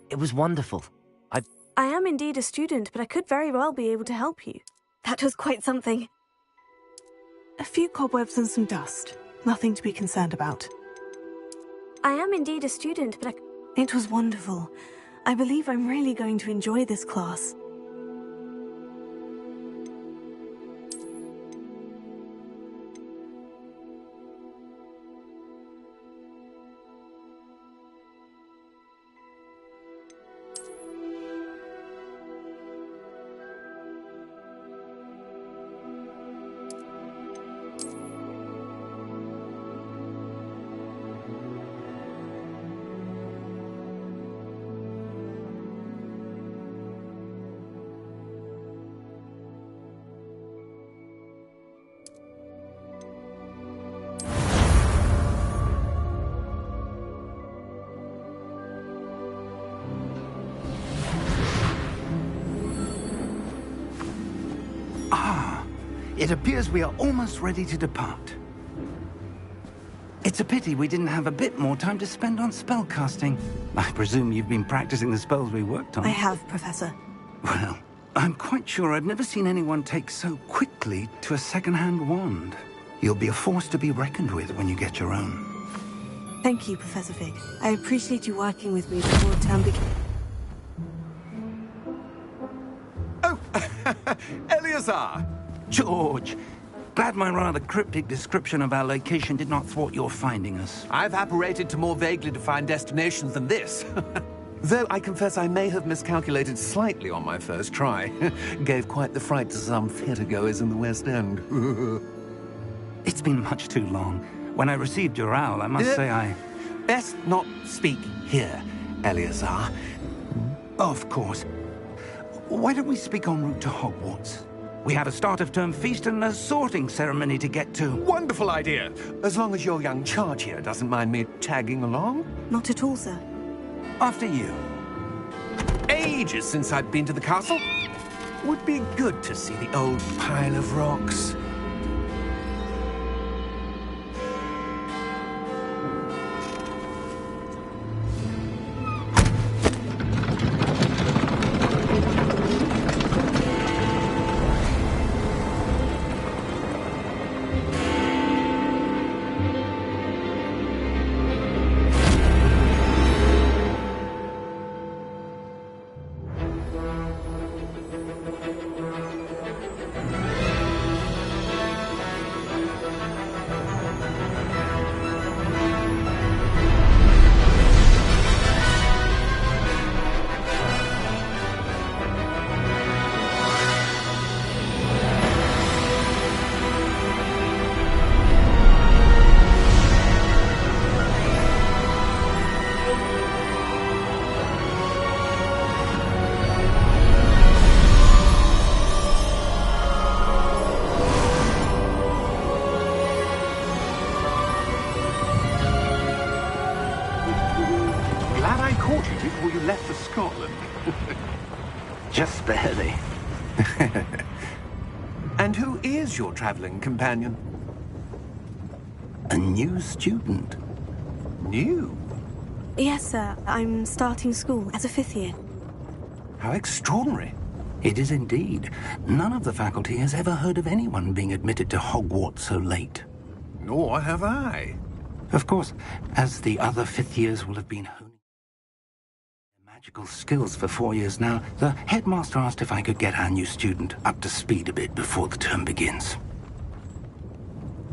It was wonderful. I am indeed a student, but I could very well be able to help you. That was quite something. A few cobwebs and some dust. Nothing to be concerned about. I am indeed a student, but It was wonderful. I believe I'm really going to enjoy this class. It appears we are almost ready to depart. It's a pity we didn't have a bit more time to spend on spellcasting. I presume you've been practicing the spells we worked on. I have, Professor. Well, I'm quite sure I've never seen anyone take so quickly to a second-hand wand. You'll be a force to be reckoned with when you get your own. Thank you, Professor Fig. I appreciate you working with me before term begins. Oh, Eleazar! George! Glad my rather cryptic description of our location did not thwart your finding us. I've apparated to more vaguely defined destinations than this. Though I confess I may have miscalculated slightly on my first try. Gave quite the fright to some theatre-goers in the West End. It's been much too long. When I received your owl, I must say I... Best not speak here, Eleazar. Of course. Why don't we speak en route to Hogwarts? We have a start-of-term feast and a sorting ceremony to get to. Wonderful idea! As long as your young charge here doesn't mind me tagging along. Not at all, sir. After you. Ages since I'd been to the castle. Would be good to see the old pile of rocks. Before you left for Scotland. Just barely. And who is your traveling companion? A new student. New? Yes, sir. I'm starting school as a 5th year. How extraordinary. It is indeed. None of the faculty has ever heard of anyone being admitted to Hogwarts so late. Nor have I. Of course, as the other 5th years will have been honing their magical skills for 4 years now, the headmaster asked if I could get our new student up to speed a bit before the term begins.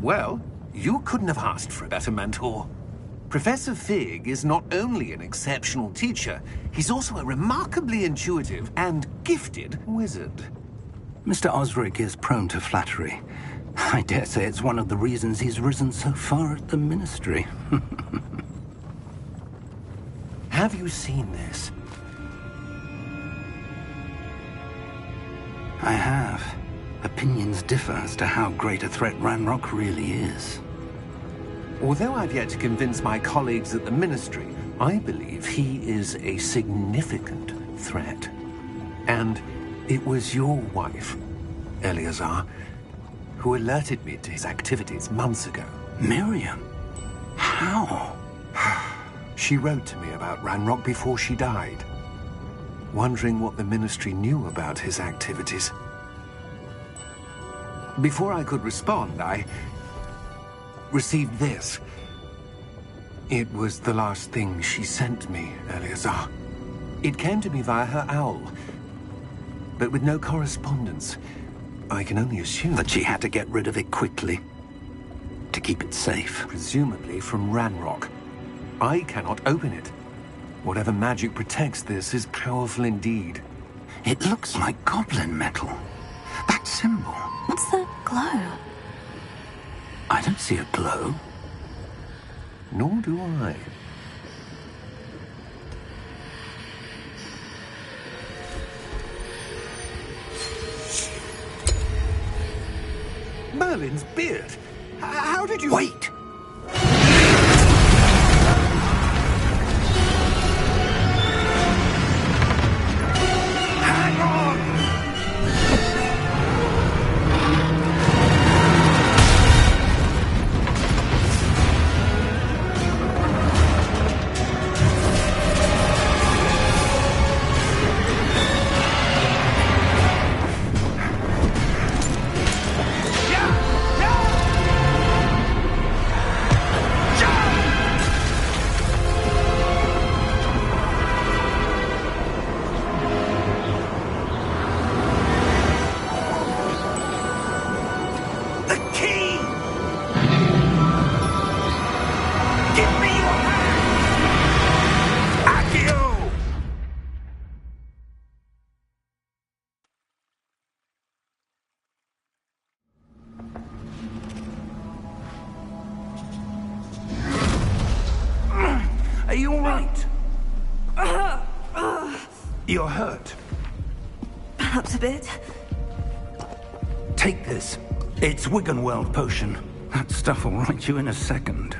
Well, you couldn't have asked for a better mentor. Professor Fig is not only an exceptional teacher, he's also a remarkably intuitive and gifted wizard. Mr. Osric is prone to flattery. I dare say it's one of the reasons he's risen so far at the Ministry. Have you seen this? I have. Opinions differ as to how great a threat Ranrock really is. Although I've yet to convince my colleagues at the Ministry, I believe he is a significant threat. And it was your wife, Eleazar, who alerted me to his activities months ago. Miriam? How? She wrote to me about Ranrock before she died. wondering what the Ministry knew about his activities. Before I could respond, I received this. It was the last thing she sent me, Eleazar. It came to me via her owl, but with no correspondence. I can only assume That she had to get rid of it quickly to keep it safe. presumably from Ranrock. I cannot open it. Whatever magic protects this is powerful indeed. It looks like goblin metal. That symbol. What's that glow? I don't see a glow. Nor do I. Merlin's beard! How did you... Wait! Hang on! The key! Give me your hand! Accio! Are you all right? You're hurt. Perhaps a bit. Take this. It's Wiggenweld potion. That stuff will right you in a second.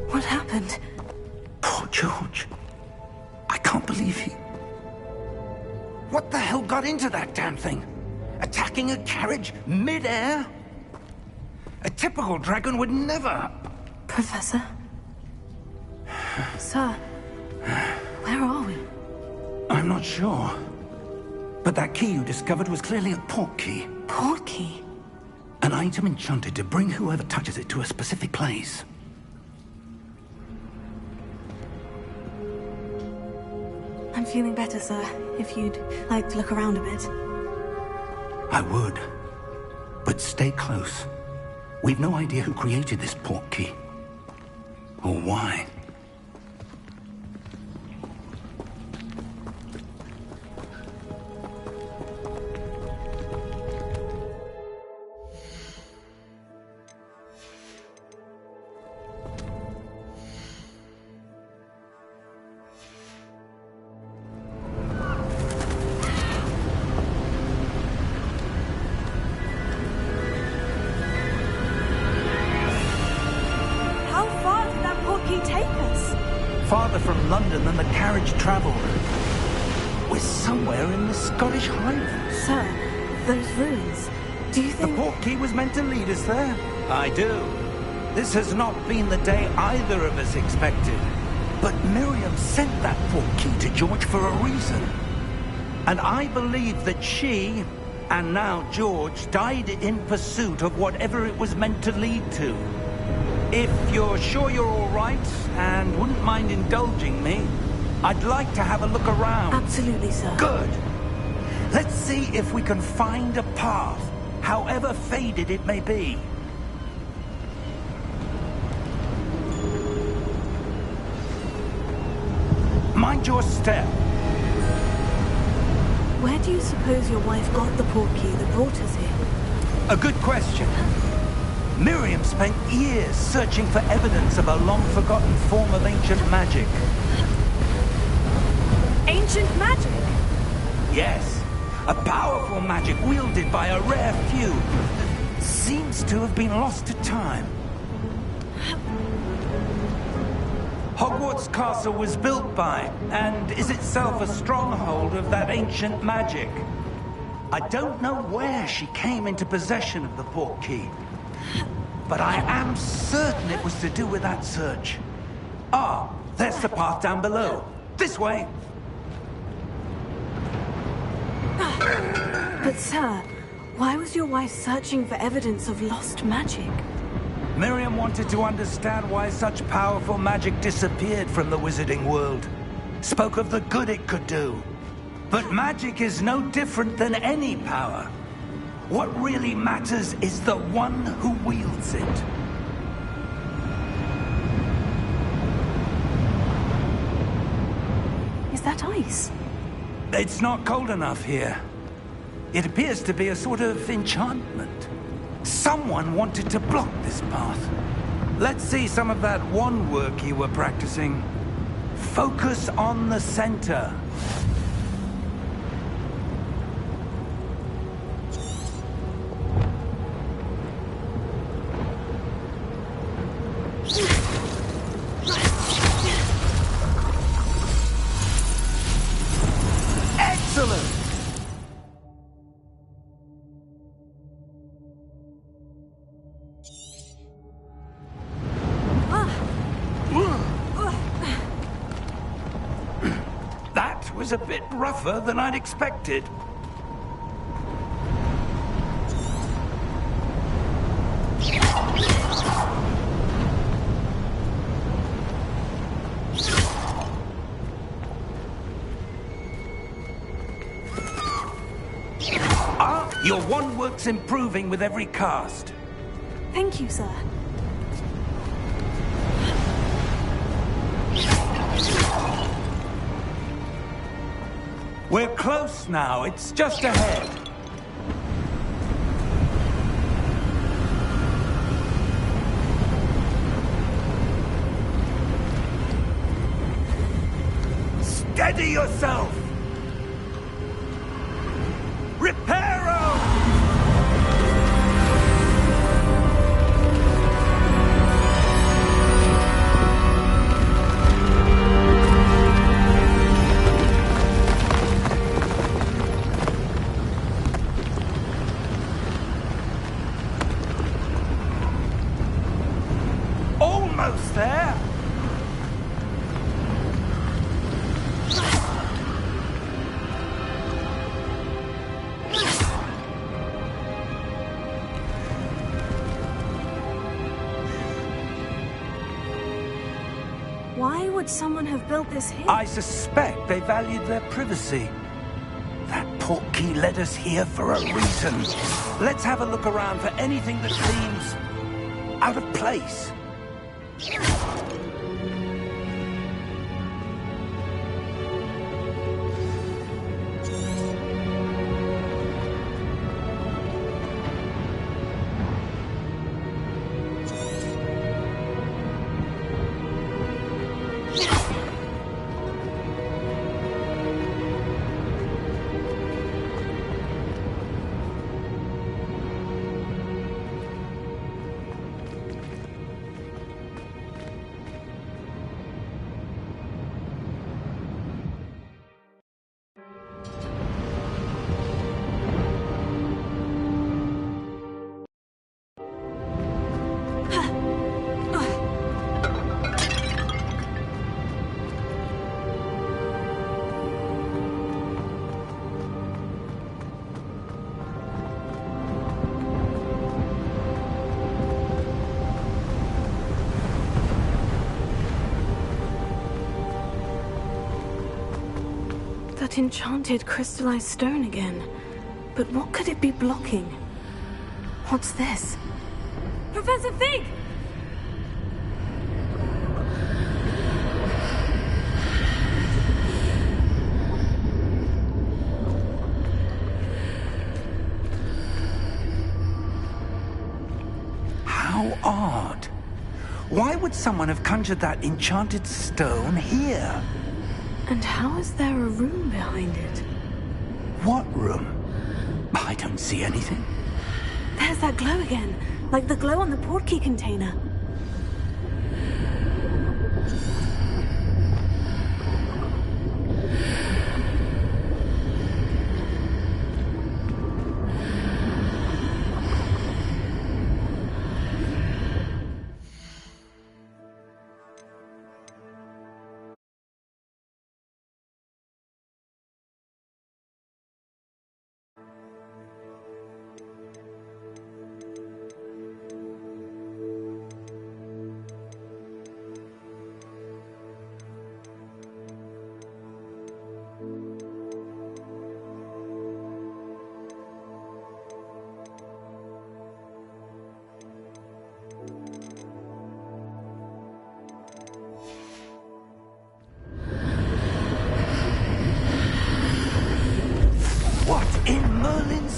What happened? Poor George. I can't believe he... What the hell got into that damn thing? Attacking a carriage mid-air? A typical dragon would never... Professor? Sir, where are we? I'm not sure. But that key you discovered was clearly a port key. Port key? An item enchanted to bring whoever touches it to a specific place. I'm feeling better, sir. If you'd like to look around a bit. I would. But stay close. We've no idea who created this port key. Or why. How far did that port key take us? Farther from London than the carriage traveled. We're somewhere in the Scottish Highlands. Sir, those ruins. Do you The think... port key was meant to lead us there? I do. This has not been the day either of us expected. But Miriam sent that port key to George for a reason. And I believe that she, and now George, died in pursuit of whatever it was meant to lead to. If you're sure you're all right, and wouldn't mind indulging me, I'd like to have a look around. Absolutely, sir. Good. Let's see if we can find a path, however faded it may be. Mind your step. Where do you suppose your wife got the port key that brought us here? A good question. Miriam spent years searching for evidence of a long-forgotten form of ancient magic. Ancient magic? Yes, a powerful magic wielded by a rare few that seems to have been lost to time. Hogwarts Castle was built by, and is itself a stronghold of that ancient magic. I don't know where she came into possession of the portkey, but I am certain it was to do with that search. Ah, there's the path down below. This way. But sir, why was your wife searching for evidence of lost magic? Miriam wanted to understand why such powerful magic disappeared from the wizarding world. Spoke of the good it could do. But magic is no different than any power. What really matters is the one who wields it. Is that ice? It's not cold enough here. It appears to be a sort of enchantment. Someone wanted to block this path. Let's see some of that wand work you were practicing. Focus on the center. Excellent! That was a bit rougher than I'd expected. Your wand work's improving with every cast. Thank you, sir. We're close now. It's just ahead. Steady yourself! Reparo! Almost there! Why would someone have built this here? I suspect they valued their privacy. That portkey led us here for a reason. Let's have a look around for anything that seems out of place. That enchanted crystallized stone again. But what could it be blocking? What's this? Professor Fig! How odd. Why would someone have conjured that enchanted stone here? And how is there a room behind it? What room? I don't see anything. There's that glow again, like the glow on the portkey container.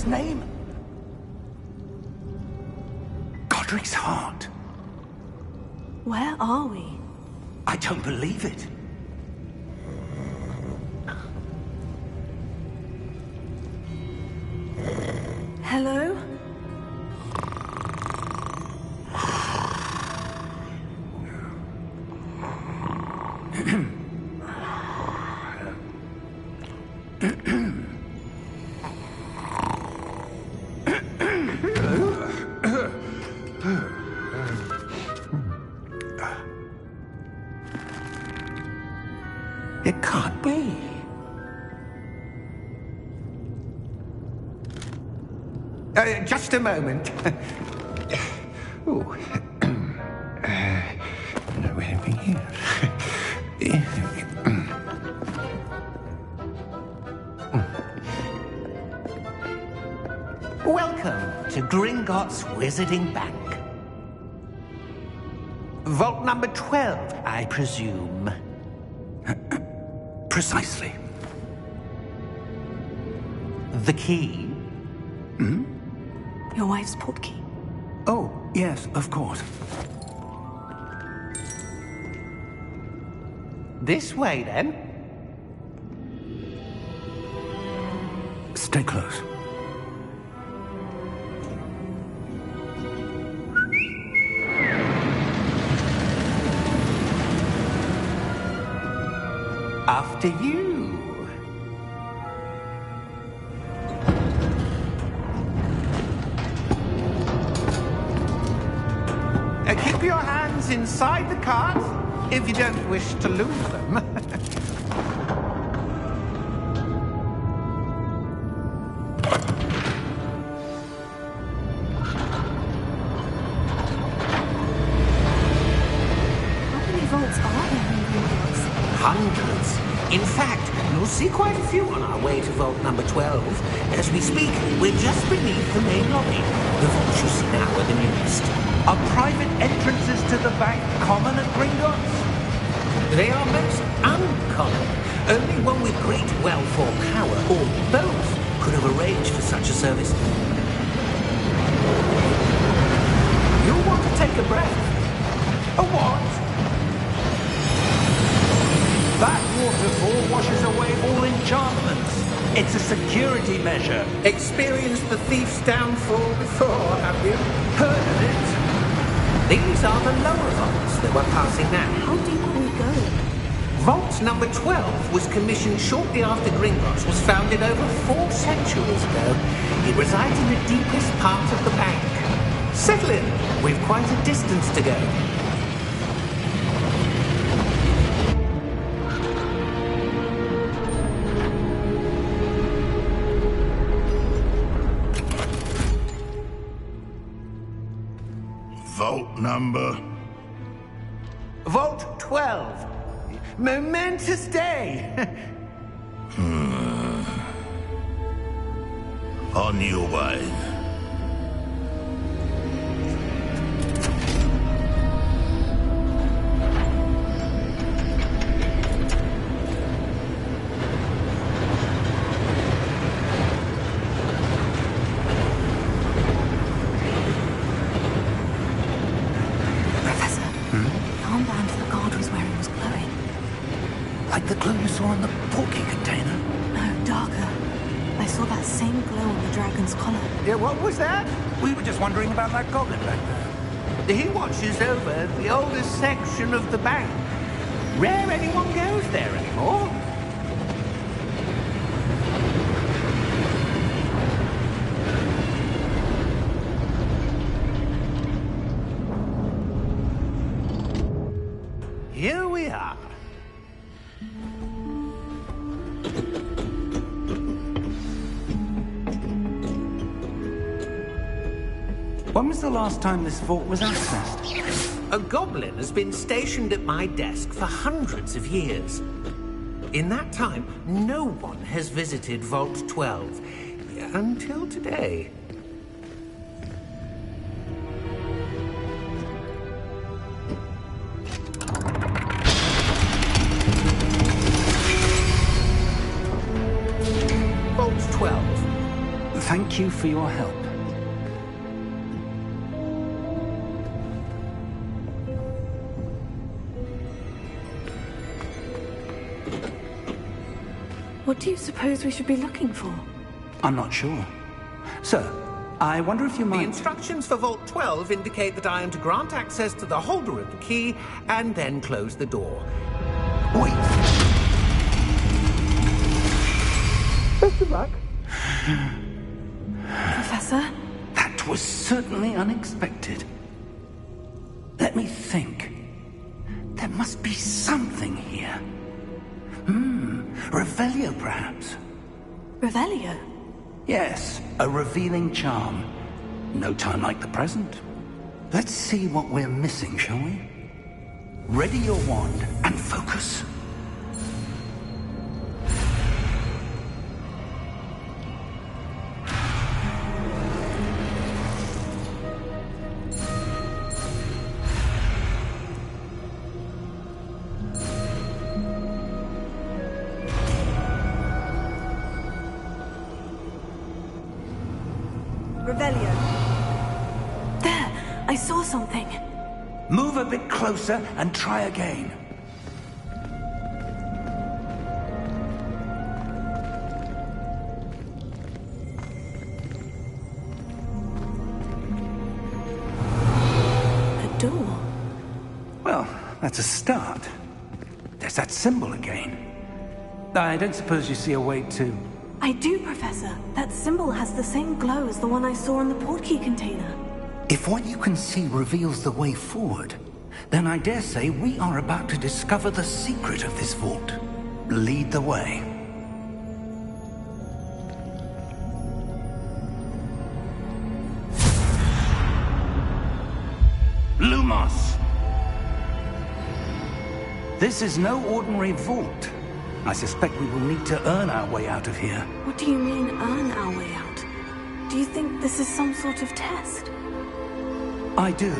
first name? Godric's heart. Where are we? I don't believe it. Hello? It can't be. Just a moment. Oh. No, anything here? Welcome to Gringotts Wizarding Bank. Vault number 12, I presume. Precisely. The key? Your wife's portkey. Oh, yes, of course. This way, then. Stay close. After you. Keep your hands inside the cart if you don't wish to lose them. How many vaults are there in Gringotts? Hundreds. In fact, you'll see quite a few on our way to vault number 12. As we speak, we're just beneath the main lobby. The vaults you see now are the newest. Are private entrances to the bank common at Gringotts? They are most uncommon. Only one with great wealth or power, or both, could have arranged for such a service. You'll want to take a breath. A what? That waterfall washes away all enchantments. It's a security measure. Experienced the thief's downfall before, have you? Heard of it? These are the lower vaults that we're passing now. How deep will we go? Vault number 12 was commissioned shortly after Gringotts was founded over 4 centuries ago. It resides in the deepest part of the bank. Settle in. We've quite a distance to go. Vault number? Vault 12. Momentous day. On your way. Professor, the armband the guard was wearing was glowing. Like the glow you saw on the porky container? No, darker. I saw that same glow on the dragon's collar. Yeah, what was that? We were just wondering about that goblin back there. He watches over the oldest section of the bank. Rare anyone goes there anymore. Here we are. When was the last time this vault was accessed? A goblin has been stationed at my desk for hundreds of years. In that time, no one has visited Vault 12. Until today. Vault 12. Thank thank you for your help. What do you suppose we should be looking for? I'm not sure. Sir, I wonder if you might... The instructions for Vault 12 indicate that I am to grant access to the holder of the key and then close the door. Wait! Best of luck. Professor? That was certainly unexpected. Let me think. There must be something here. Revelio, perhaps? Revelio? Yes, a revealing charm. No time like the present. Let's see what we're missing, shall we? Ready your wand and focus. Revelio. There! I saw something. Move a bit closer and try again. A door. Well, that's a start. There's that symbol again. I don't suppose you see a way to... I do, Professor. That symbol has the same glow as the one I saw in the portkey container. If what you can see reveals the way forward, then I dare say we are about to discover the secret of this vault. Lead the way. Lumos! This is no ordinary vault. I suspect we will need to earn our way out of here. What do you mean, earn our way out? Do you think this is some sort of test? I do.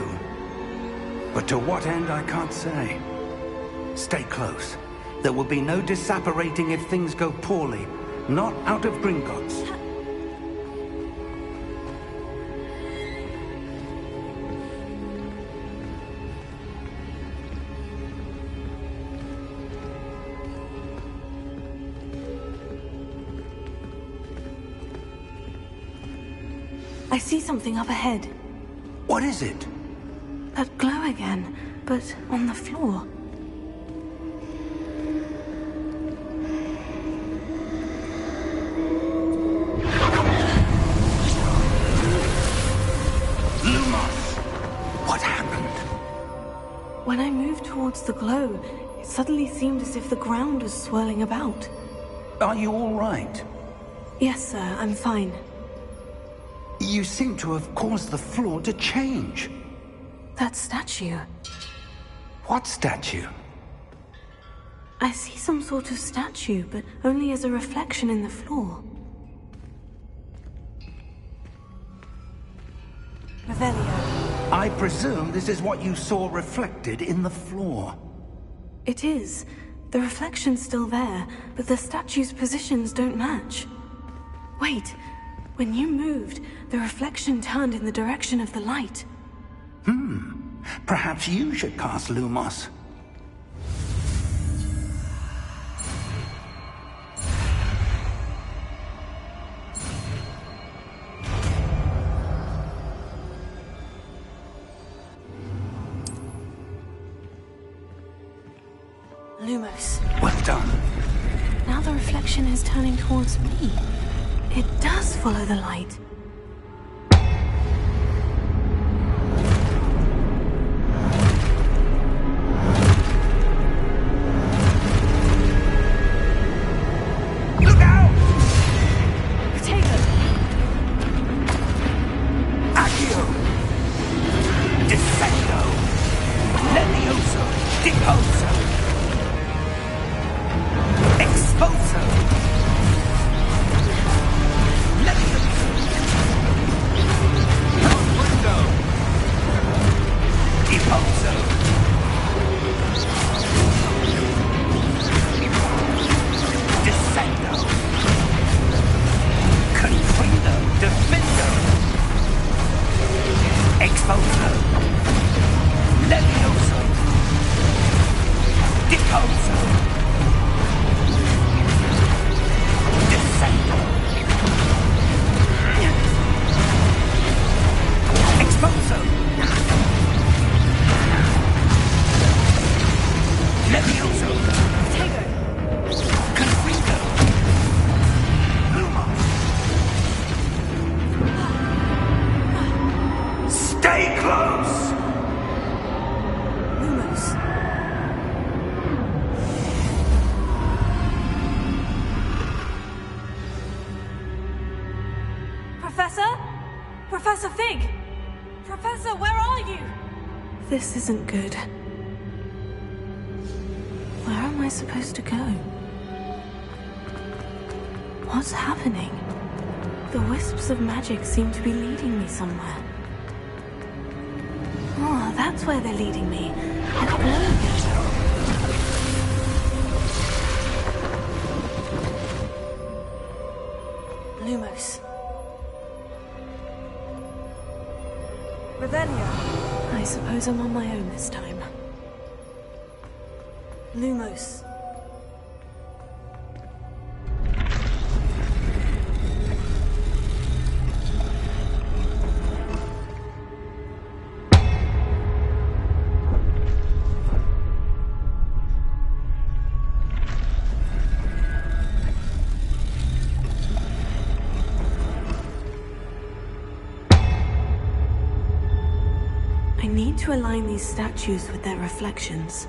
But to what end, I can't say. Stay close. There will be no disapparating if things go poorly. Not out of Gringotts. I see something up ahead. What is it? That glow again, but on the floor. Lumos! What happened? When I moved towards the glow, it suddenly seemed as if the ground was swirling about. Are you all right? Yes, sir, I'm fine. You seem to have caused the floor to change. That statue. What statue? I see some sort of statue, but only as a reflection in the floor. Revelio. I presume this is what you saw reflected in the floor. It is. The reflection's still there, but the statue's positions don't match. Wait. When you moved, the reflection turned in the direction of the light. Perhaps you should cast Lumos. Lumos. Well done. Now the reflection is turning towards me. It does follow the light. Look out! Potato! Accio! Defendo! Levioso! Deposo! Exposo! Levioso! Expulso! Descendo! Expulso! Levioso! Tego! Confringo! Lumos! Stay close! Lumos. Professor? Professor Fig! Professor, where are you? This isn't good. Where am I supposed to go? What's happening? The wisps of magic seem to be leading me somewhere. Oh, that's where they're leading me. It's glowing. Lumos. Revelio. I suppose I'm on my own this time. Lumos. I need to align these statues with their reflections.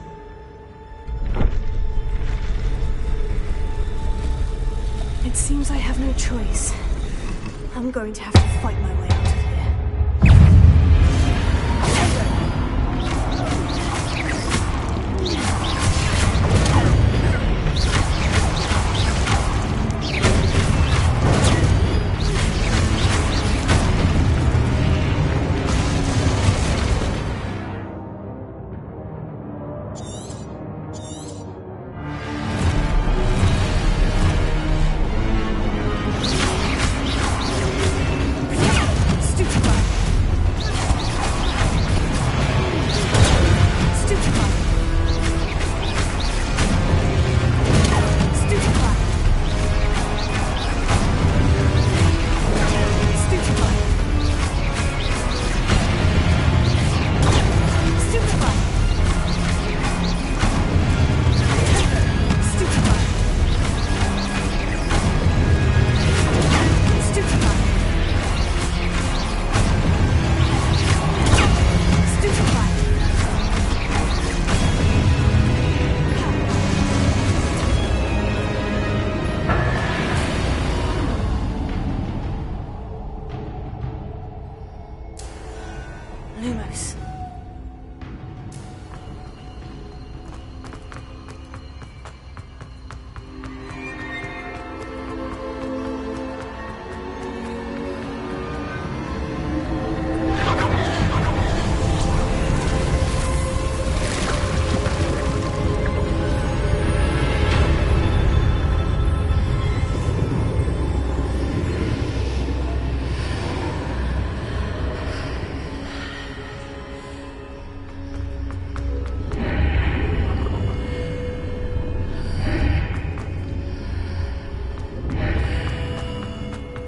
It seems I have no choice. I'm going to have to fight my way out of here. Lumos.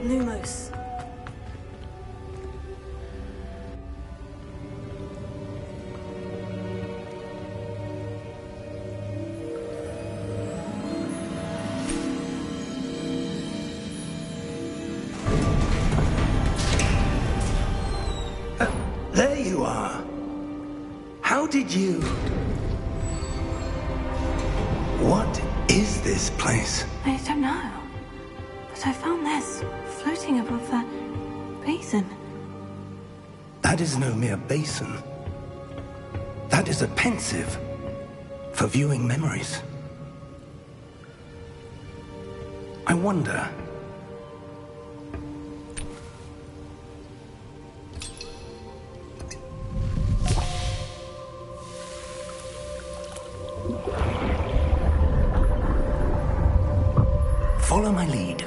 Lumos. There you are. How did you... What is this place? I don't know. But I found this floating above that basin. That is no mere basin. That is a pensive for viewing memories. I wonder... Follow my lead.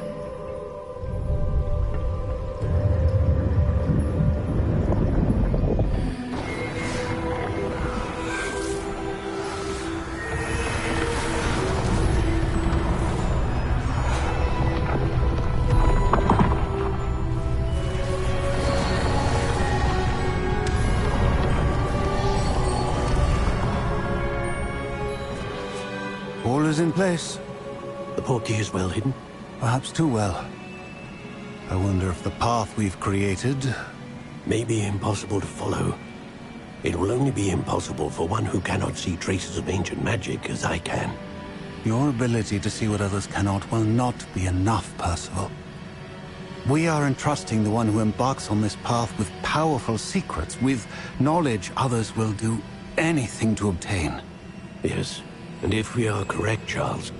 All is in place. The portkey is well hidden? Perhaps too well. I wonder if the path we've created... may be impossible to follow. It will only be impossible for one who cannot see traces of ancient magic as I can. Your ability to see what others cannot will not be enough, Percival. We are entrusting the one who embarks on this path with powerful secrets, with knowledge others will do anything to obtain. Yes, and if we are correct, Charles,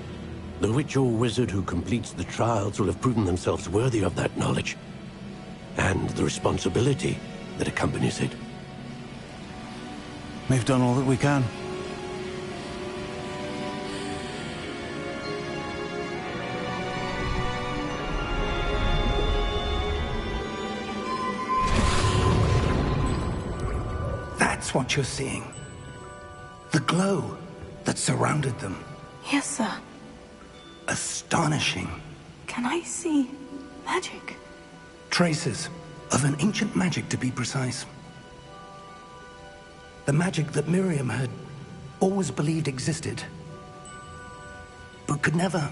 the witch or wizard who completes the trials will have proven themselves worthy of that knowledge, and the responsibility that accompanies it. We've done all that we can. That's what you're seeing. The glow that surrounded them. Yes, sir. Astonishing. Can I see magic? Traces of an ancient magic, to be precise. The magic that Miriam had always believed existed, but could never.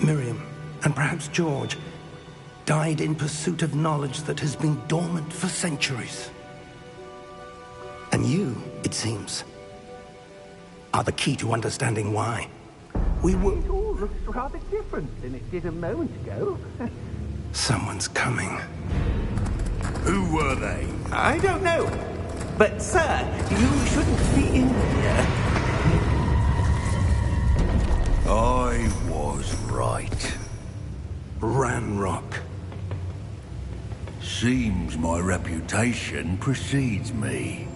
Miriam, and perhaps George, died in pursuit of knowledge that has been dormant for centuries. And you, it seems, are the key to understanding why. We were... It all looks rather different than it did a moment ago. Someone's coming. Who were they? I don't know. But, sir, you shouldn't be in here. I was right. Ranrock. Seems my reputation precedes me.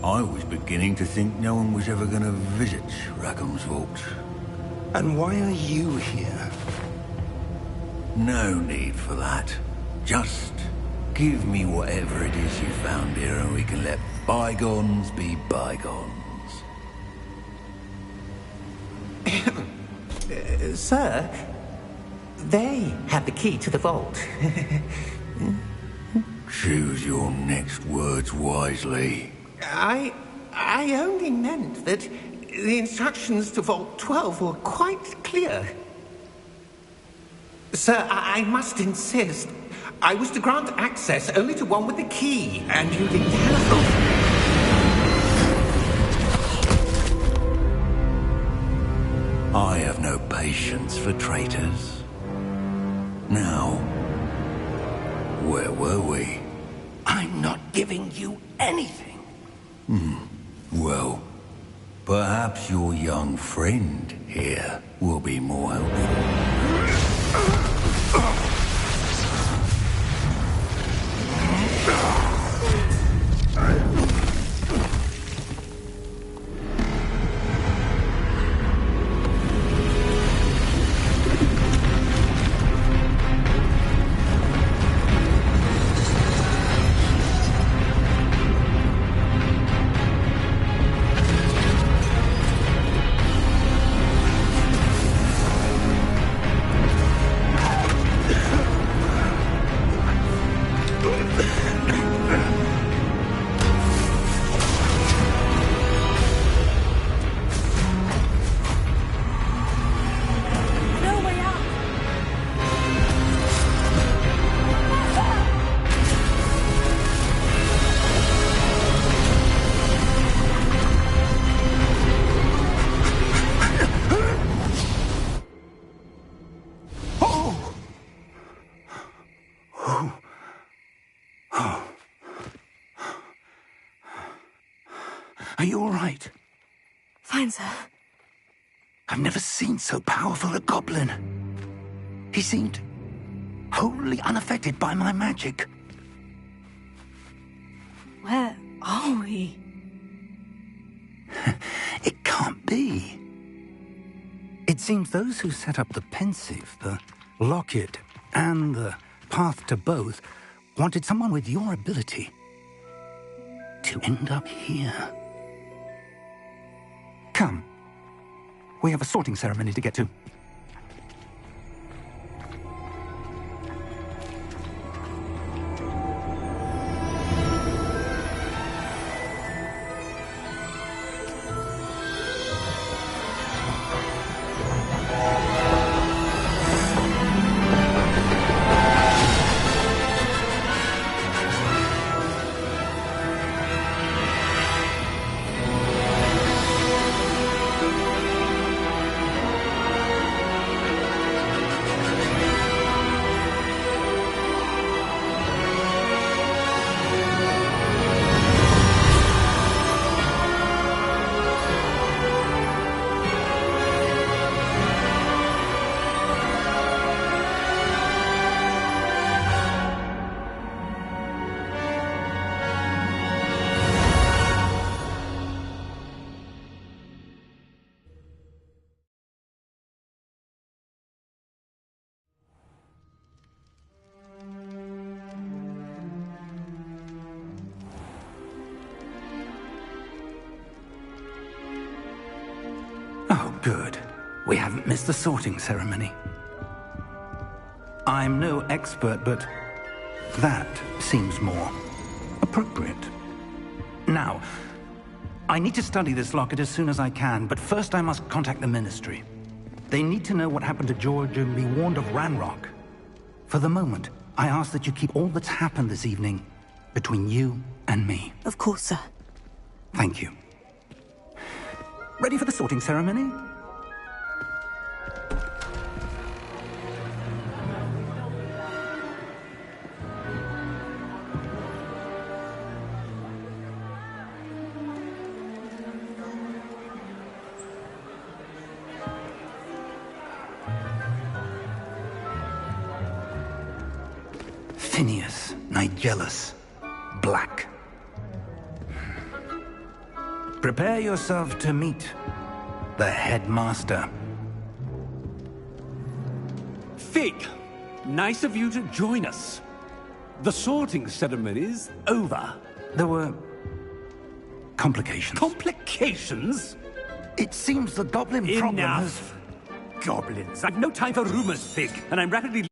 I was beginning to think no one was ever going to visit Rackham's vault. And why are you here? No need for that. Just give me whatever it is you found here and we can let bygones be bygones. Sir, they have the key to the vault. Choose your next words wisely. I only meant that the instructions to Vault 12 were quite clear. Sir, I must insist. I was to grant access only to one with the key, and you didn't have... I have no patience for traitors. Now, where were we? I'm not giving you anything. Well, perhaps your young friend here will be more helpful. Are you all right? Fine, sir. I've never seen so powerful a goblin. He seemed wholly unaffected by my magic. Where are we? It can't be. It seems those who set up the pensive, the locket, and the path to both wanted someone with your ability to end up here. Come. We have a sorting ceremony to get to. Good. We haven't missed the sorting ceremony. I'm no expert, but that seems more appropriate. Now, I need to study this locket as soon as I can, but first I must contact the Ministry. They need to know what happened to George and be warned of Ranrock. For the moment, I ask that you keep all that's happened this evening between you and me. Of course, sir. Thank you. Ready for the sorting ceremony? Phineas, Nigellus, Black. Prepare yourself to meet the headmaster. Fig, nice of you to join us. The sorting ceremony's over. There were complications. Complications? It seems the goblin problem has... Enough! Goblins. I've no time for rumors, Fig, and I'm rapidly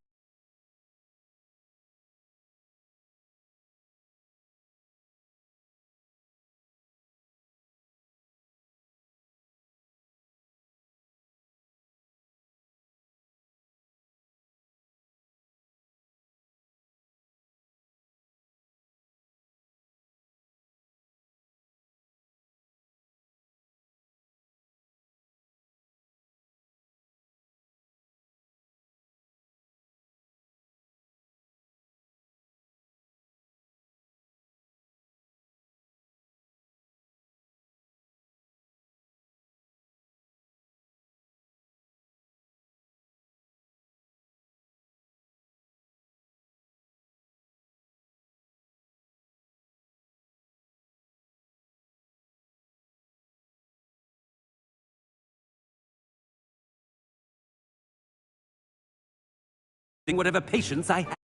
whatever patience I have.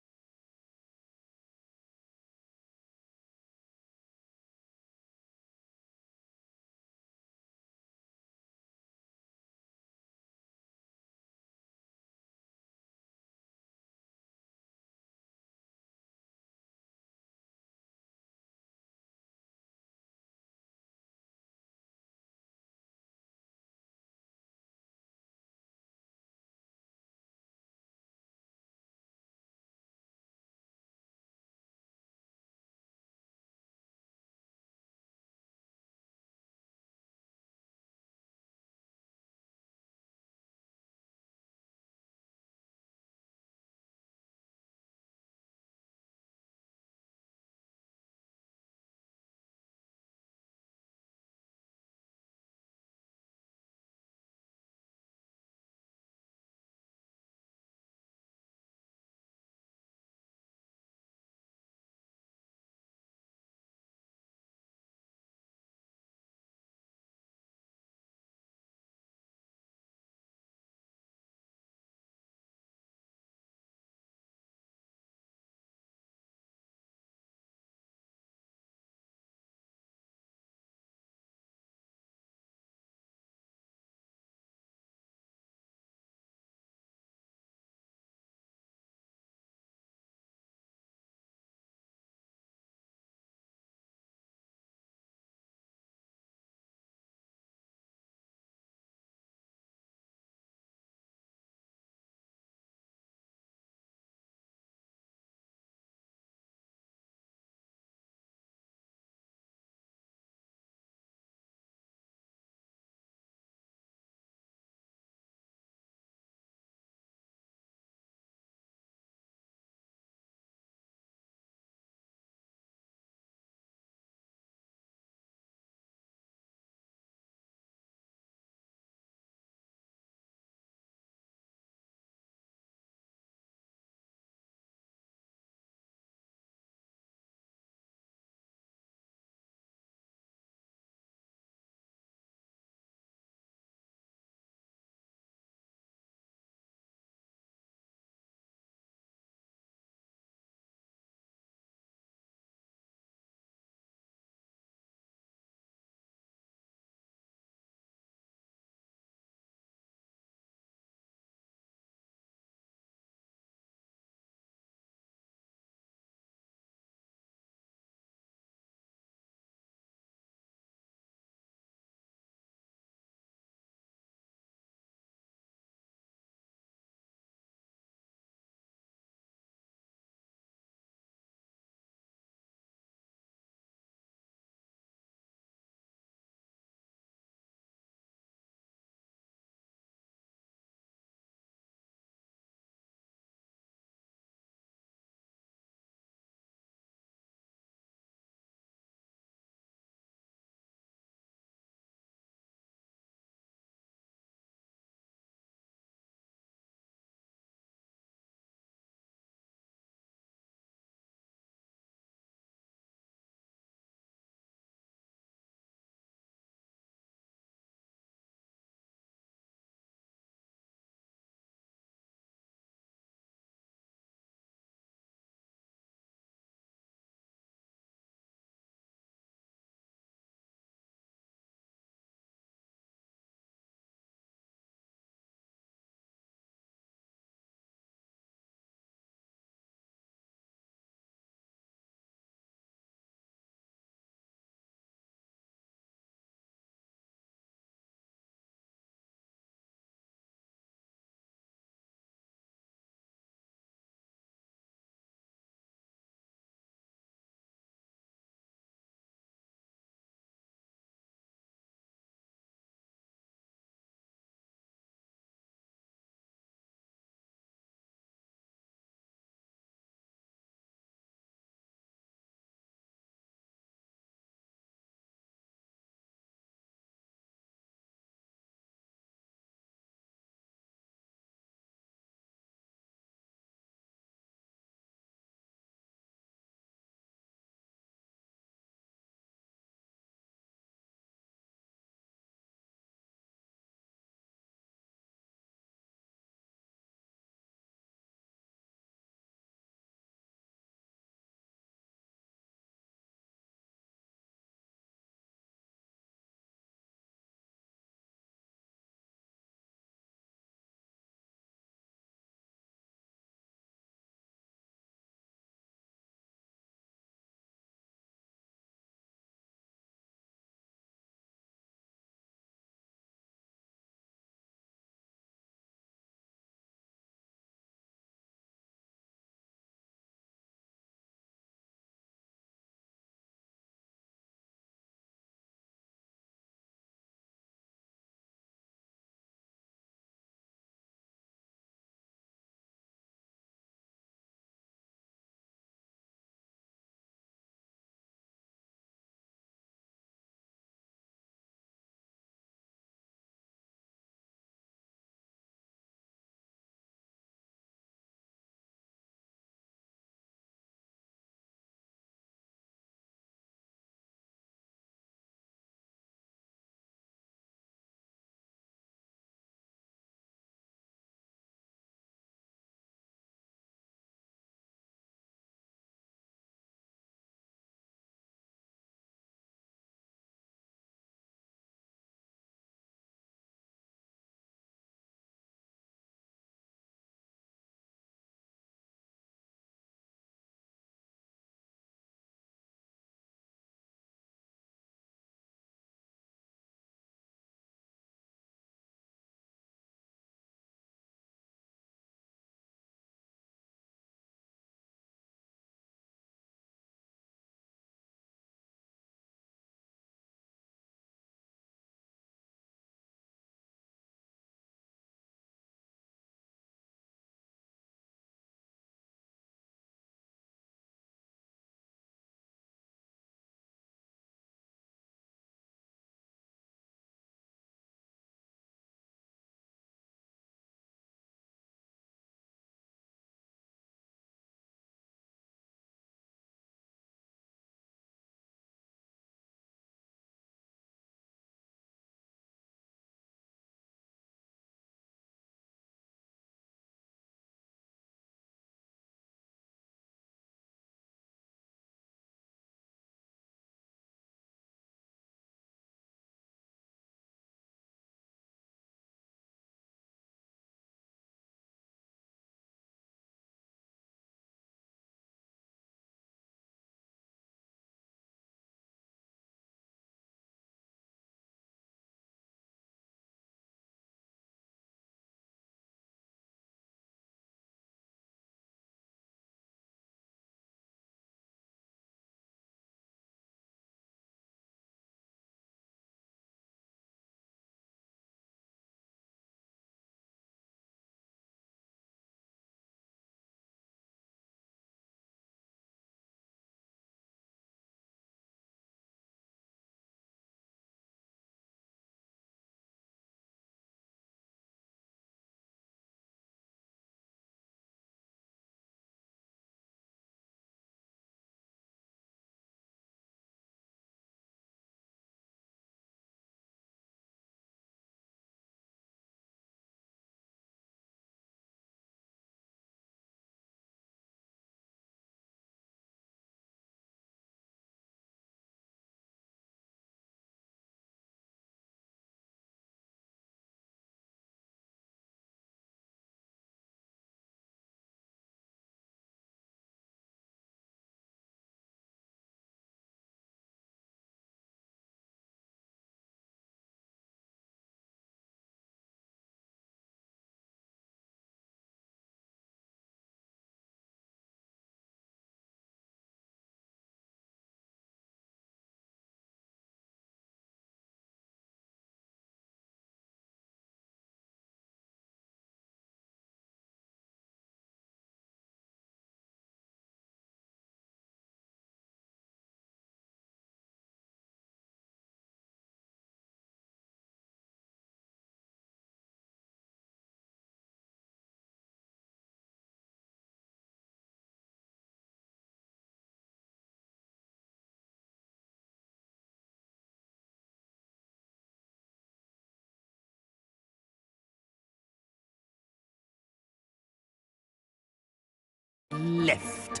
left.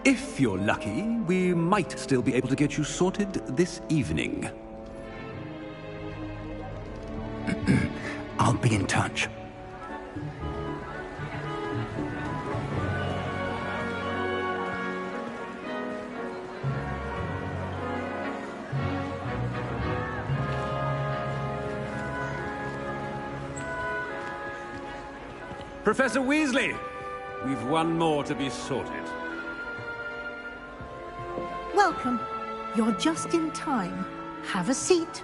If you're lucky, we might still be able to get you sorted this evening. I'll be in touch. Professor Weasley, we've one more to be sorted. Welcome. You're just in time. Have a seat.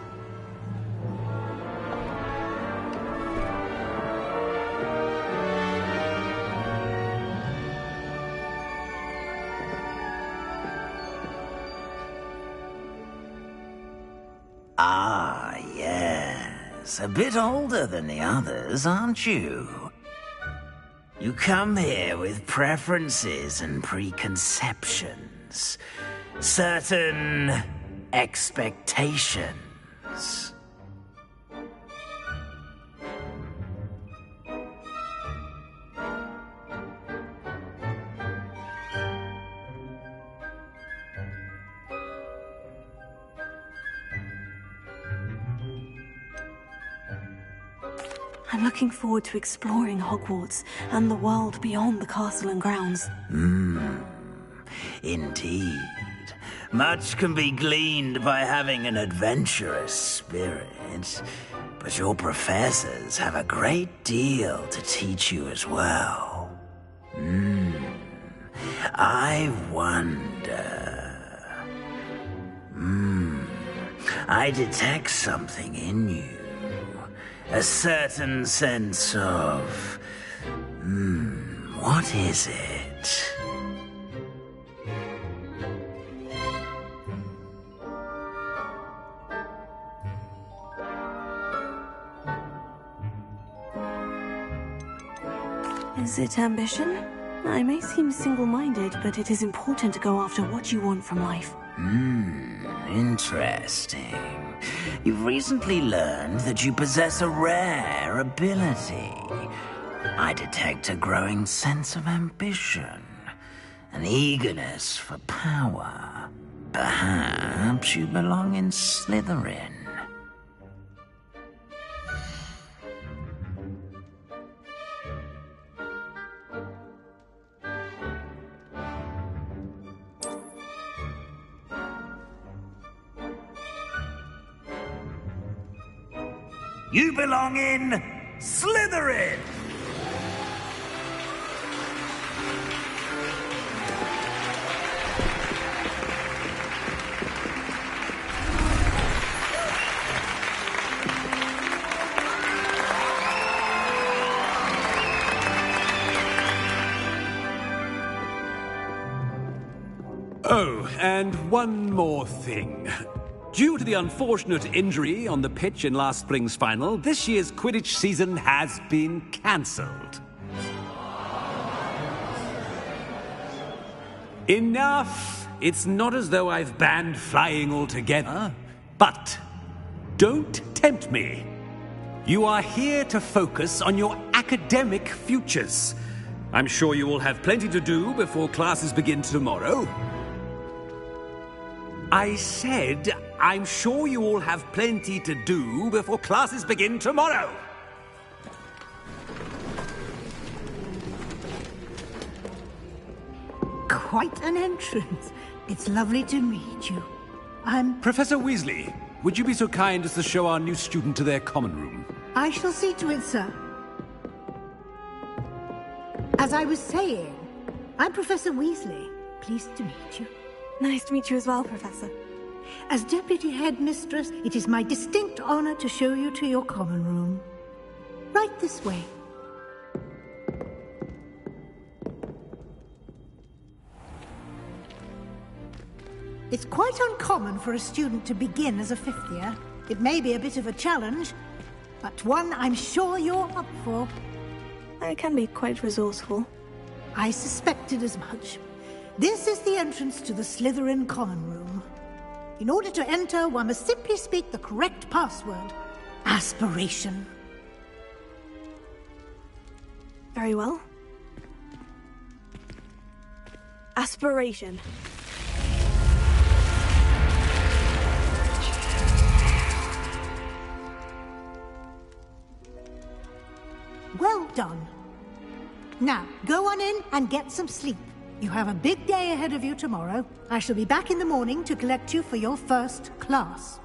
Ah, yes. A bit older than the others, aren't you? You come here with preferences and preconceptions. Certain expectations. I'm looking forward to exploring Hogwarts and the world beyond the castle and grounds. Indeed. Much can be gleaned by having an adventurous spirit, but your professors have a great deal to teach you as well. I wonder... I detect something in you. A certain sense of... what is it? Is it ambition? I may seem single-minded, but it is important to go after what you want from life. Interesting. You've recently learned that you possess a rare ability. I detect a growing sense of ambition, an eagerness for power. Perhaps you belong in Slytherin. You belong in Slytherin! Oh, and one more thing. Due to the unfortunate injury on the pitch in last spring's final, this year's Quidditch season has been cancelled. Enough! It's not as though I've banned flying altogether. But don't tempt me. You are here to focus on your academic futures. I'm sure you will have plenty to do before classes begin tomorrow. I said, I'm sure you all have plenty to do before classes begin tomorrow. Quite an entrance. It's lovely to meet you. I'm... Professor Weasley, would you be so kind as to show our new student to their common room? I shall see to it, sir. As I was saying, I'm Professor Weasley. Pleased to meet you. Nice to meet you as well, Professor. As Deputy Headmistress, it is my distinct honor to show you to your common room. Right this way. It's quite uncommon for a student to begin as a fifth year. It may be a bit of a challenge, but one I'm sure you're up for. I can be quite resourceful. I suspected as much. This is the entrance to the Slytherin common room. In order to enter, one must simply speak the correct password. Aspiration. Very well. Aspiration. Well done. Now, go on in and get some sleep. You have a big day ahead of you tomorrow. I shall be back in the morning to collect you for your first class.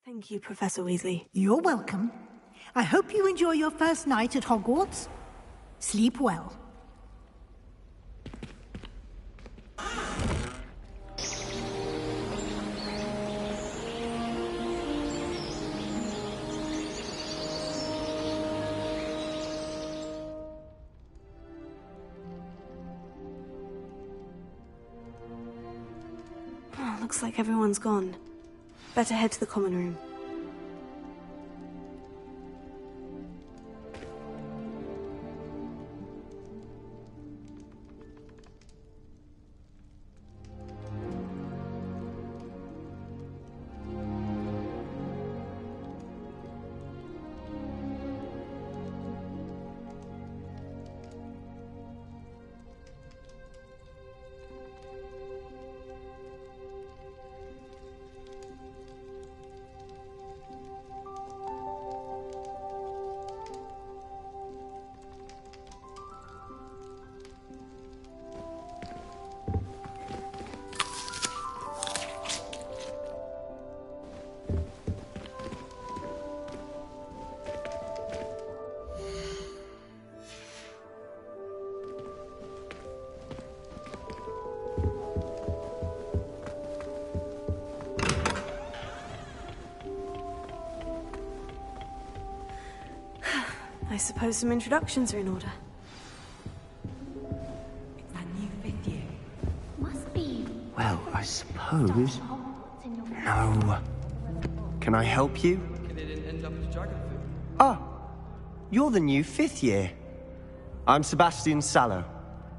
Thank you, Professor Weasley. You're welcome. I hope you enjoy your first night at Hogwarts. Sleep well. Oh, looks like everyone's gone. Better head to the common room. I suppose some introductions are in order. It's that new fifth year. Must be. Well, I suppose... No. Can I help you? Ah, you're the new fifth year. I'm Sebastian Sallow.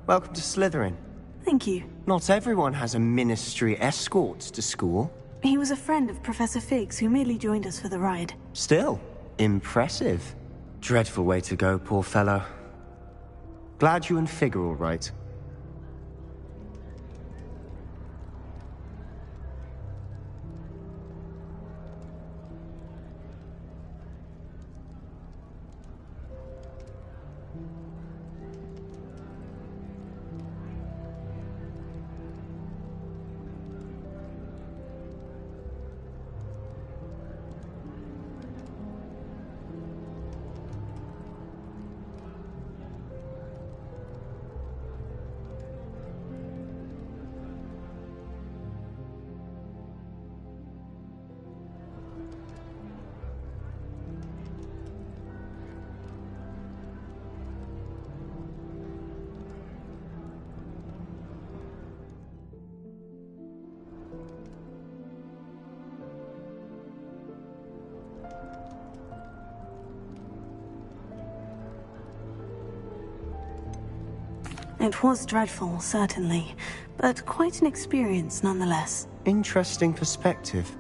Welcome to Slytherin. Thank you. Not everyone has a ministry escort to school. He was a friend of Professor Fig's who merely joined us for the ride. Still, impressive. Dreadful way to go, poor fellow. Glad you and Fig are all right. It was dreadful, certainly, but quite an experience nonetheless. Interesting perspective.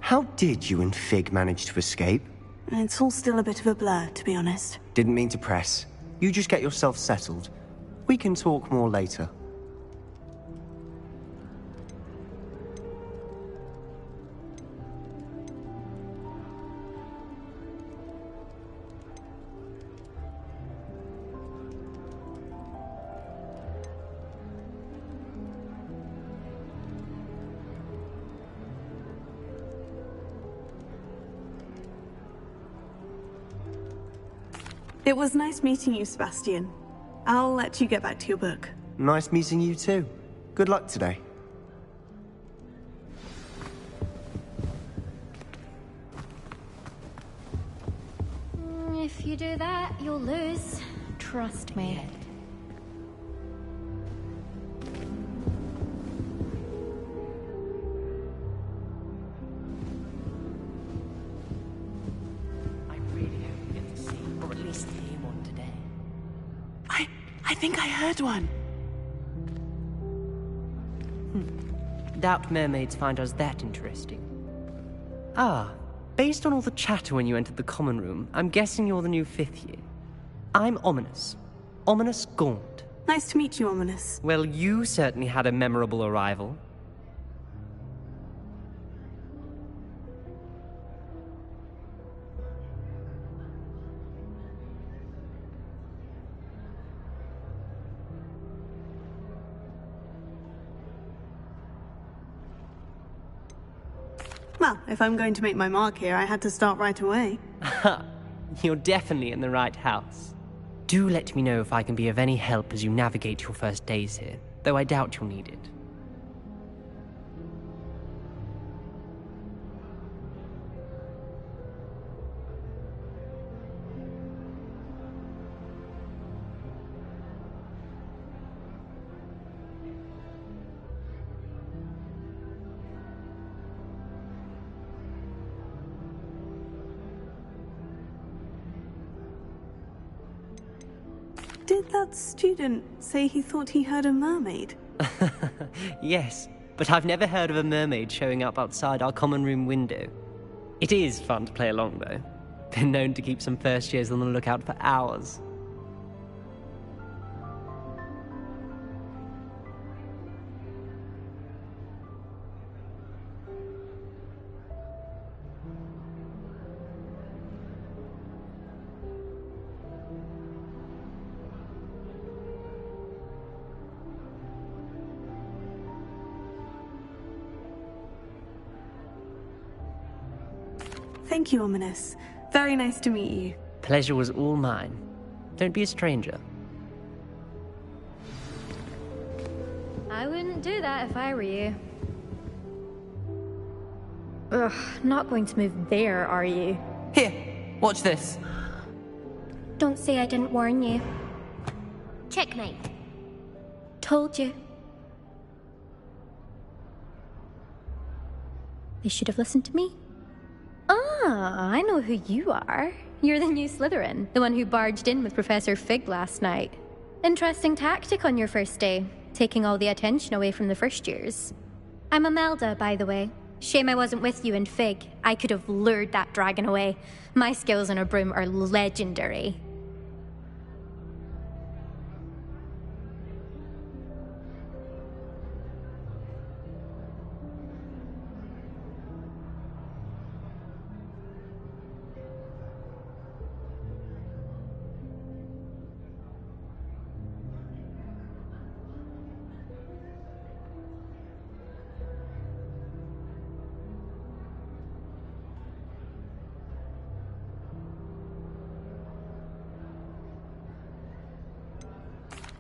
How did you and Fig manage to escape? It's all still a bit of a blur, to be honest. Didn't mean to press. You just get yourself settled. We can talk more later. It was nice meeting you, Sebastian. I'll let you get back to your book. Nice meeting you too. Good luck today. If you do that, you'll lose. Trust me. I think I heard one. Doubt mermaids find us that interesting. Ah, based on all the chatter when you entered the common room, I'm guessing you're the new 5th year. I'm Ominous. Ominous Gaunt. Nice to meet you, Ominous. Well, you certainly had a memorable arrival. Well, if I'm going to make my mark here, I had to start right away. You're definitely in the right house. Do let me know if I can be of any help as you navigate your first days here, though I doubt you'll need it. Did that student say he thought he heard a mermaid? Yes, but I've never heard of a mermaid showing up outside our common room window. It is fun to play along, though. Been known to keep some first years on the lookout for hours. Thank you, Ominous. Very nice to meet you. Pleasure was all mine. Don't be a stranger. I wouldn't do that if I were you. Ugh, not going to move there, are you? Here, watch this. Don't say I didn't warn you. Checkmate. Told you. They should have listened to me. Ah, I know who you are. You're the new Slytherin, the one who barged in with Professor Fig last night. Interesting tactic on your first day, taking all the attention away from the first years. I'm Imelda, by the way. Shame I wasn't with you in Fig. I could have lured that dragon away. My skills on a broom are legendary.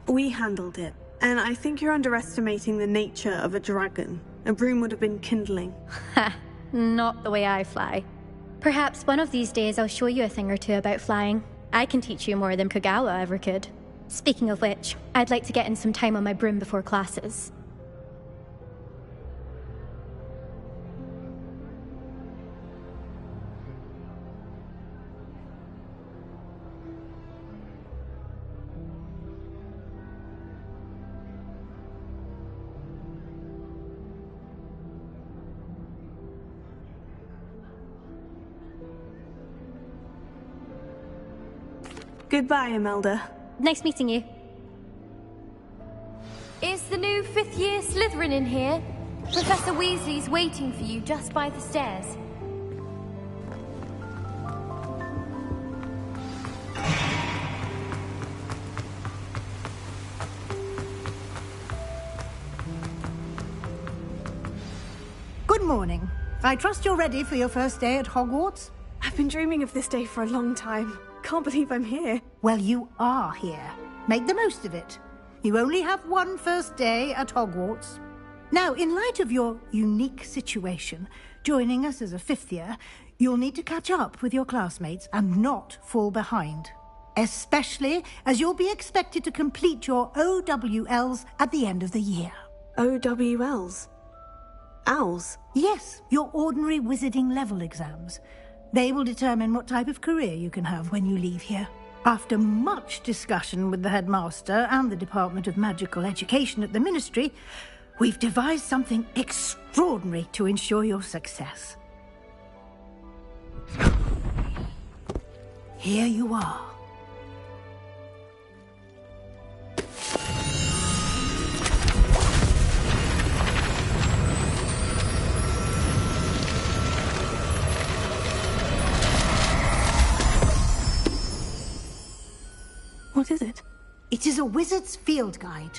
We handled it, and I think you're underestimating the nature of a dragon. A broom would have been kindling. Ha! Not the way I fly. Perhaps one of these days I'll show you a thing or two about flying. I can teach you more than Kogawa ever could. Speaking of which, I'd like to get in some time on my broom before classes. Goodbye, Imelda. Nice meeting you. Is the new 5th year Slytherin in here? Professor Weasley's waiting for you just by the stairs. Good morning. I trust you're ready for your first day at Hogwarts? I've been dreaming of this day for a long time. Can't believe I'm here. Well, you are here. Make the most of it. You only have one first day at Hogwarts. Now, in light of your unique situation, joining us as a 5th year, you'll need to catch up with your classmates and not fall behind. Especially as you'll be expected to complete your OWLs at the end of the year. OWLs? Owls? Yes, your ordinary wizarding level exams. They will determine what type of career you can have when you leave here. After much discussion with the headmaster and the Department of Magical Education at the Ministry, we've devised something extraordinary to ensure your success. Here you are. What is it? It is a wizard's field guide.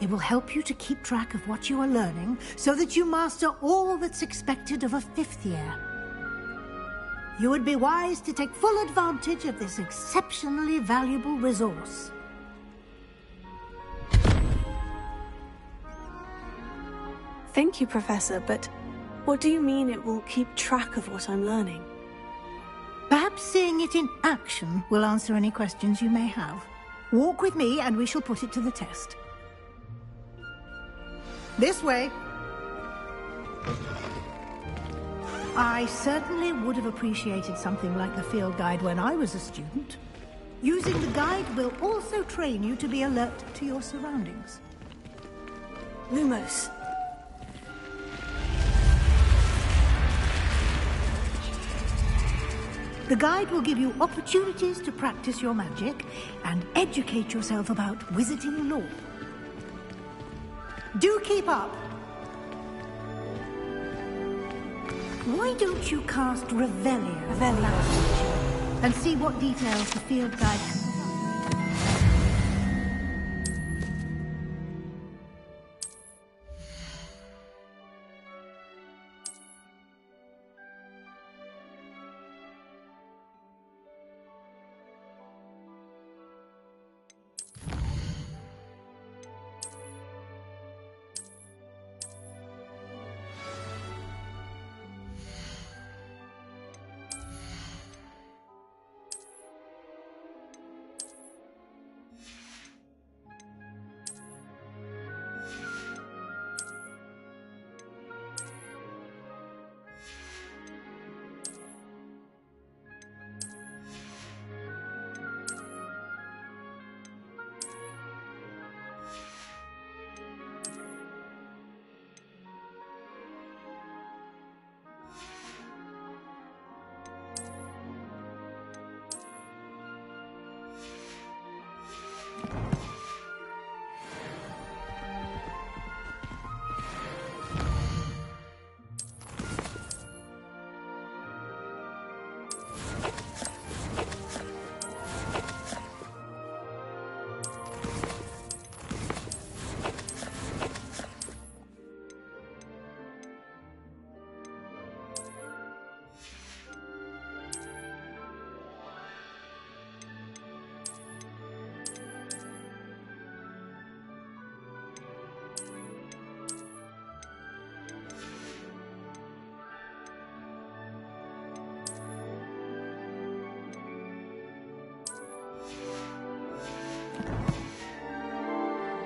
It will help you to keep track of what you are learning so that you master all that's expected of a 5th year. You would be wise to take full advantage of this exceptionally valuable resource. Thank you, Professor, but what do you mean it will keep track of what I'm learning? Perhaps seeing it in action will answer any questions you may have. Walk with me and we shall put it to the test. This way. I certainly would have appreciated something like the field guide when I was a student. Using the guide will also train you to be alert to your surroundings. Lumos. The guide will give you opportunities to practice your magic and educate yourself about wizarding lore. Do keep up! Why don't you cast Revelia and see what details the field guide has?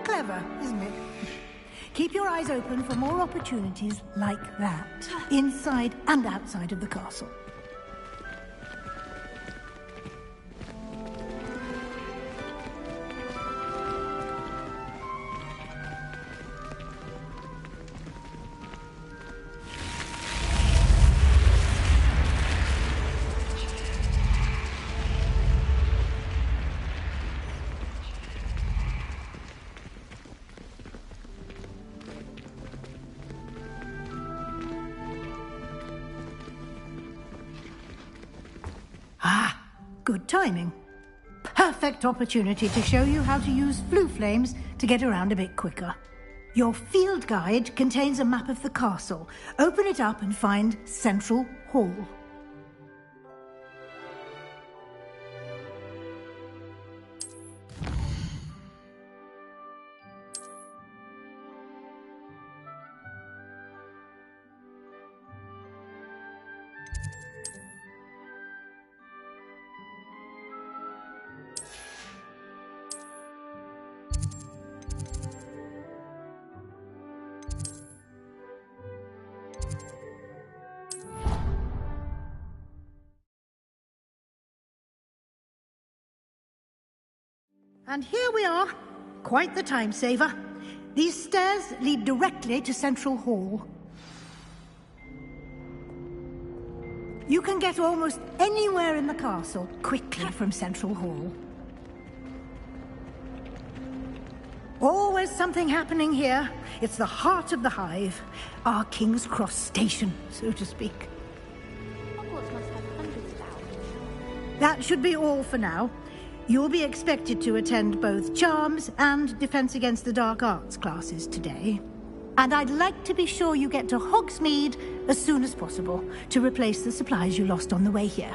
Clever, isn't it? Keep your eyes open for more opportunities like that, inside and outside of the castle. Good timing. Perfect opportunity to show you how to use flue flames to get around a bit quicker. Your field guide contains a map of the castle. Open it up and find Central Hall. And here we are. Quite the time saver. These stairs lead directly to Central Hall. You can get almost anywhere in the castle quickly from Central Hall. Always something happening here. It's the heart of the hive. Our King's Cross station, so to speak. Hogwarts must have hundreds of owls. That should be all for now. You'll be expected to attend both Charms and Defense Against the Dark Arts classes today. And I'd like to be sure you get to Hogsmeade as soon as possible to replace the supplies you lost on the way here.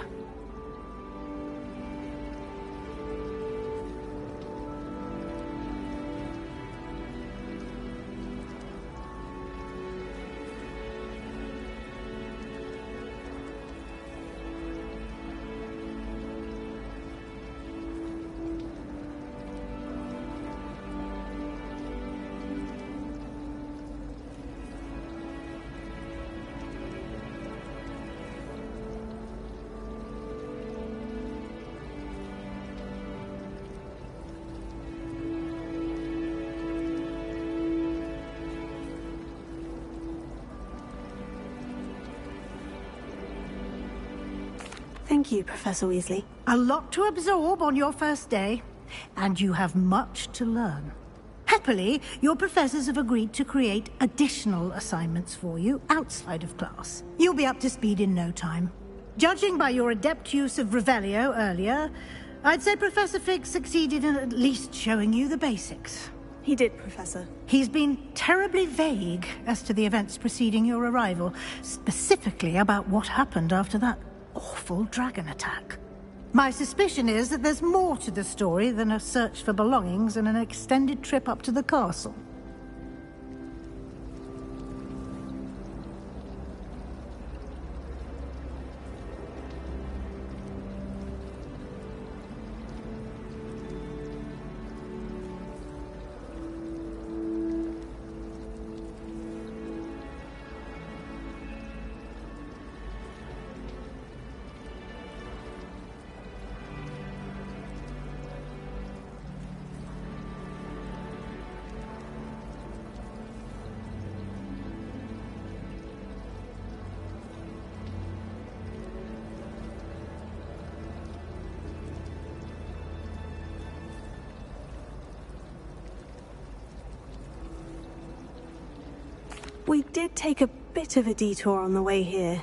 Thank you, Professor Weasley. A lot to absorb on your first day, and you have much to learn. Happily, your professors have agreed to create additional assignments for you outside of class. You'll be up to speed in no time. Judging by your adept use of Revelio earlier, I'd say Professor Fig succeeded in at least showing you the basics. He did, Professor. He's been terribly vague as to the events preceding your arrival, specifically about what happened after that awful dragon attack. My suspicion is that there's more to the story than a search for belongings and an extended trip up to the castle. We did take a bit of a detour on the way here.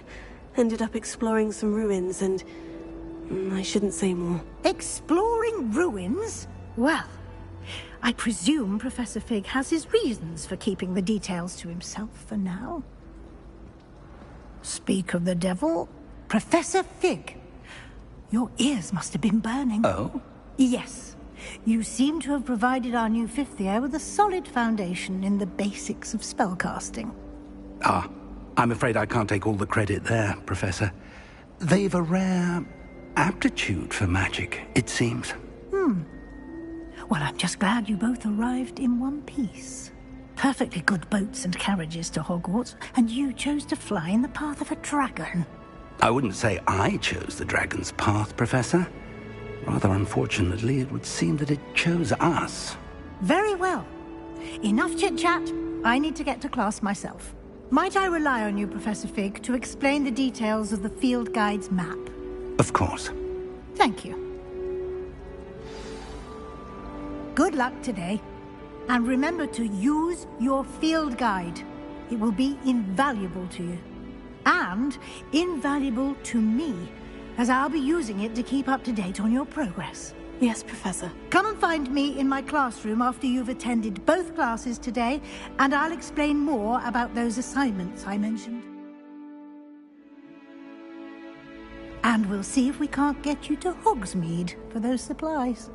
Ended up exploring some ruins and... I shouldn't say more. Exploring ruins? Well, I presume Professor Fig has his reasons for keeping the details to himself for now. Speak of the devil, Professor Fig. Your ears must have been burning. Oh? Yes. You seem to have provided our new fifth year with a solid foundation in the basics of spellcasting. Ah, I'm afraid I can't take all the credit there, Professor. They've a rare aptitude for magic, it seems. Well, I'm just glad you both arrived in one piece. Perfectly good boats and carriages to Hogwarts, and you chose to fly in the path of a dragon. I wouldn't say I chose the dragon's path, Professor. Rather unfortunately, it would seem that it chose us. Very well. Enough chit-chat. I need to get to class myself. Might I rely on you, Professor Fig, to explain the details of the field guide's map? Of course. Thank you. Good luck today. And remember to use your field guide. It will be invaluable to you. And invaluable to me, as I'll be using it to keep up to date on your progress. Yes, Professor. Come and find me in my classroom after you've attended both classes today, and I'll explain more about those assignments I mentioned. And we'll see if we can't get you to Hogsmeade for those supplies.